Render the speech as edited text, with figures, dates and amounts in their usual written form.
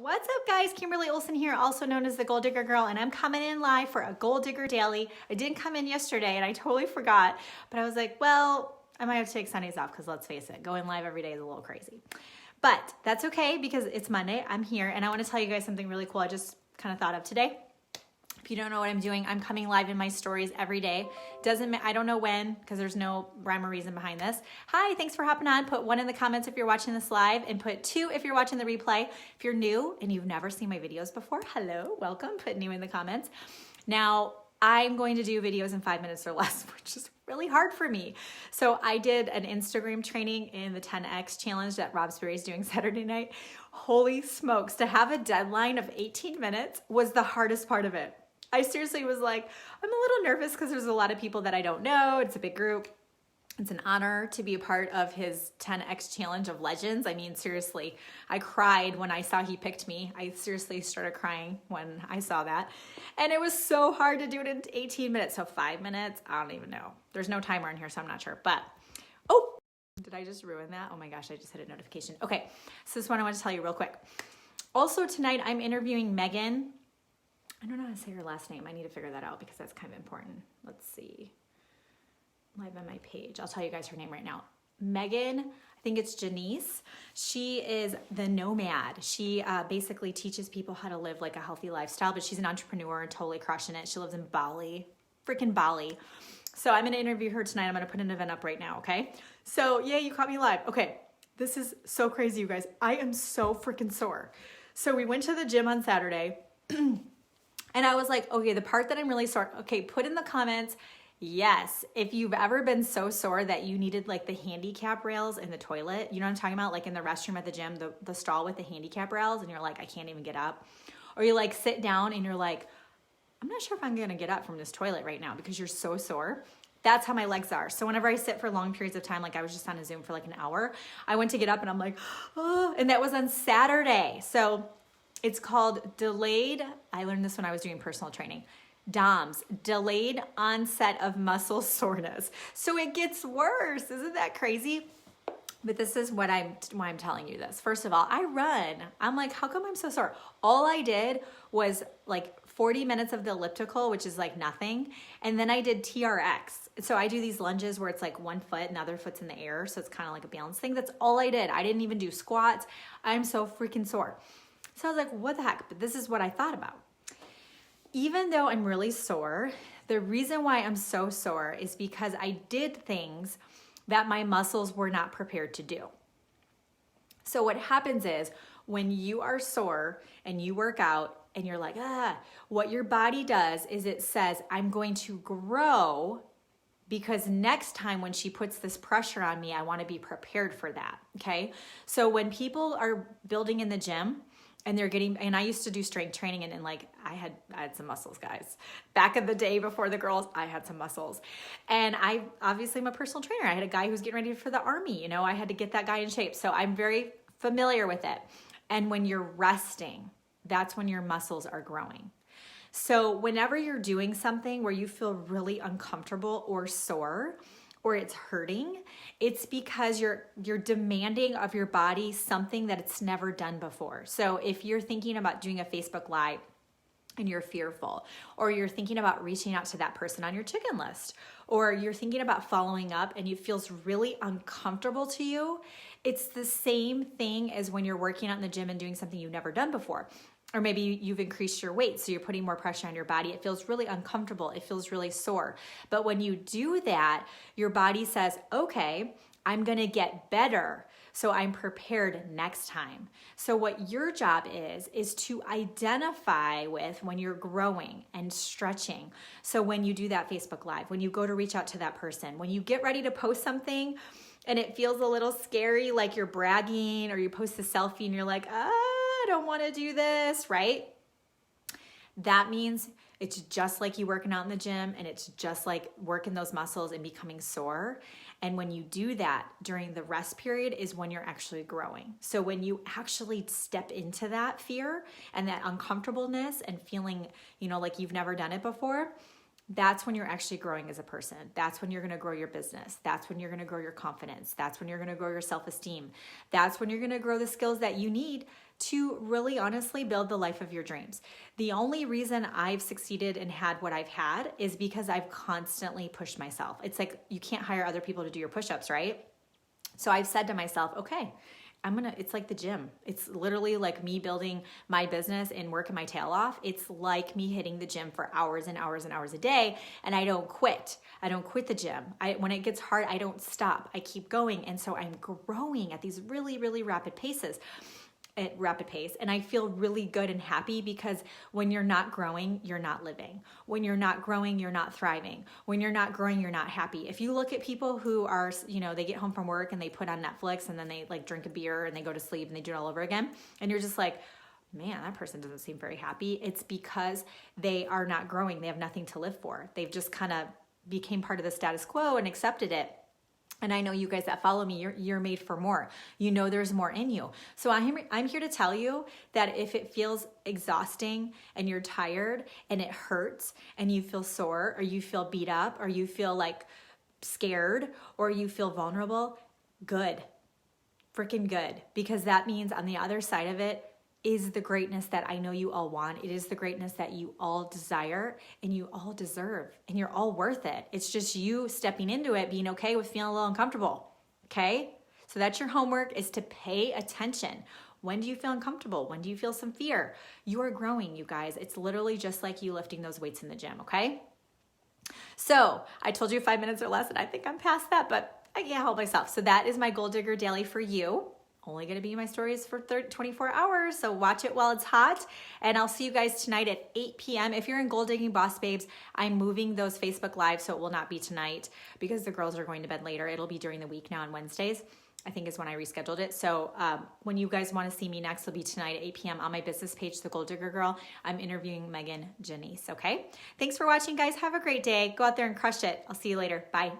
What's up, guys? Kimberly Olson here, also known as the Goal Digger Girl, and I'm coming in live for a Goal Digger Daily. I didn't come in yesterday and I totally forgot, but I was like, well, I might have to take Sundays off because let's face it, going live every day is a little crazy. But that's okay because it's Monday, I'm here, and I want to tell you guys something really cool I just kind of thought of today. If you don't know what I'm doing, I'm coming live in my stories every day. I don't know when, because there's no rhyme or reason behind this. Hi, thanks for hopping on. Put 1 in the comments if you're watching this live, and put 2 if you're watching the replay. If you're new and you've never seen my videos before, hello, welcome. Put new in the comments. Now, I'm going to do videos in 5 minutes or less, which is really hard for me. So I did an Instagram training in the 10X challenge that Rob Sperry is doing Saturday night. Holy smokes, to have a deadline of 18 minutes was the hardest part of it. I seriously was like, I'm a little nervous because there's a lot of people that I don't know. It's a big group. It's an honor to be a part of his 10X challenge of legends. I mean, seriously, I cried when I saw he picked me. I seriously started crying when I saw that. And it was so hard to do it in 18 minutes. So 5 minutes, I don't even know. There's no timer in here, so I'm not sure. But, oh, did I just ruin that? Oh my gosh, I just hit a notification. Okay, so this one I want to tell you real quick. Also tonight, I'm interviewing Megan. I don't know how to say her last name. I need to figure that out because that's kind of important. Let's see. Live on my page. I'll tell you guys her name right now. Megan, I think it's Janice. She is the nomad. She basically teaches people how to live like a healthy lifestyle, but she's an entrepreneur and totally crushing it. She lives in Bali, freaking Bali. So I'm going to interview her tonight. I'm going to put an event up right now, okay? So, yeah, you caught me live. Okay, this is so crazy, you guys. I am so freaking sore. So we went to the gym on Saturday. And I was like, okay, the part that I'm really sore, okay, put in the comments, yes, if you've ever been so sore that you needed like the handicap rails in the toilet, you know what I'm talking about? Like in the restroom at the gym, the stall with the handicap rails, and you're like, I can't even get up. Or you like sit down and you're like, I'm not sure if I'm gonna get up from this toilet right now because you're so sore. That's how my legs are. So whenever I sit for long periods of time, like I was just on a Zoom for like an hour, I went to get up and I'm like, oh, and that was on Saturday. So it's called delayed, I learned this when I was doing personal training, DOMS, delayed onset of muscle soreness. So it gets worse. Isn't that crazy? But this is why I'm telling you this. First of all, I run. I'm like, how come I'm so sore? All I did was like 40 minutes of the elliptical, which is like nothing. And then I did TRX. So I do these lunges where it's like 1 foot and the other foot's in the air. So it's kind of like a balance thing. That's all I did. I didn't even do squats. I'm so freaking sore. So I was like, what the heck? But this is what I thought about. Even though I'm really sore, the reason why I'm so sore is because I did things that my muscles were not prepared to do. So what happens is when you are sore and you work out and you're like, what your body does is it says, I'm going to grow because next time when she puts this pressure on me, I want to be prepared for that, okay? So when people are building in the gym, and I used to do strength training and like I had some muscles, guys. Back in the day before the girls, I had some muscles. And I obviously am a personal trainer. I had a guy who was getting ready for the army, I had to get that guy in shape. So I'm very familiar with it. And when you're resting, that's when your muscles are growing. So whenever you're doing something where you feel really uncomfortable or sore, or it's hurting, it's because you're demanding of your body something that it's never done before. So if you're thinking about doing a Facebook Live and you're fearful, or you're thinking about reaching out to that person on your chicken list, or you're thinking about following up and it feels really uncomfortable to you, it's the same thing as when you're working out in the gym and doing something you've never done before. Or maybe you've increased your weight, so you're putting more pressure on your body. It feels really uncomfortable. It feels really sore. But when you do that, your body says, okay, I'm gonna get better, so I'm prepared next time. So what your job is to identify with when you're growing and stretching. So when you do that Facebook Live, when you go to reach out to that person, when you get ready to post something and it feels a little scary, like you're bragging, or you post a selfie and you're like, I don't want to do this, right? That means it's just like you working out in the gym, and it's just like working those muscles and becoming sore. And when you do that during the rest period is when you're actually growing. So when you actually step into that fear and that uncomfortableness and feeling, like you've never done it before, that's when you're actually growing as a person. That's when you're going to grow your business. That's when you're going to grow your confidence. That's when you're going to grow your self-esteem. That's when you're going to grow the skills that you need to really honestly build the life of your dreams. The only reason I've succeeded and had what I've had is because I've constantly pushed myself. It's like you can't hire other people to do your push-ups, right? So I've said to myself, okay, it's like the gym. It's literally like me building my business and working my tail off. It's like me hitting the gym for hours and hours and hours a day, and I don't quit. I don't quit the gym. When it gets hard, I don't stop. I keep going. And so I'm growing at these really, really rapid pace. And I feel really good and happy because when you're not growing, you're not living. When you're not growing, you're not thriving. When you're not growing, you're not happy. If you look at people who are, they get home from work and they put on Netflix and then they like drink a beer and they go to sleep and they do it all over again, and you're just like, man, that person doesn't seem very happy. It's because they are not growing. They have nothing to live for. They've just kind of became part of the status quo and accepted it. And I know you guys that follow me, you're made for more. You know there's more in you. So I'm here to tell you that if it feels exhausting and you're tired and it hurts and you feel sore or you feel beat up or you feel like scared or you feel vulnerable, good. Freaking good. Because that means on the other side of it is the greatness that I know you all want. It is the greatness that you all desire and you all deserve, and you're all worth it. It's just you stepping into it, being okay with feeling a little uncomfortable. Okay? So that's your homework, is to pay attention. When do you feel uncomfortable? When do you feel some fear? You are growing, you guys. It's literally just like you lifting those weights in the gym, okay? So I told you 5 minutes or less, and I think I'm past that, but I can't help myself. So that is my Goal Digger Daily for you. Only going to be in my stories for 24 hours, so watch it while it's hot. And I'll see you guys tonight at 8 p.m. If you're in Goal Digging Boss Babes, I'm moving those Facebook Lives, so it will not be tonight because the girls are going to bed later. It'll be during the week now on Wednesdays, I think is when I rescheduled it. So when you guys want to see me next, it'll be tonight at 8 p.m. on my business page, The Goal Digger Girl. I'm interviewing Megan Janice, okay? Thanks for watching, guys. Have a great day. Go out there and crush it. I'll see you later. Bye.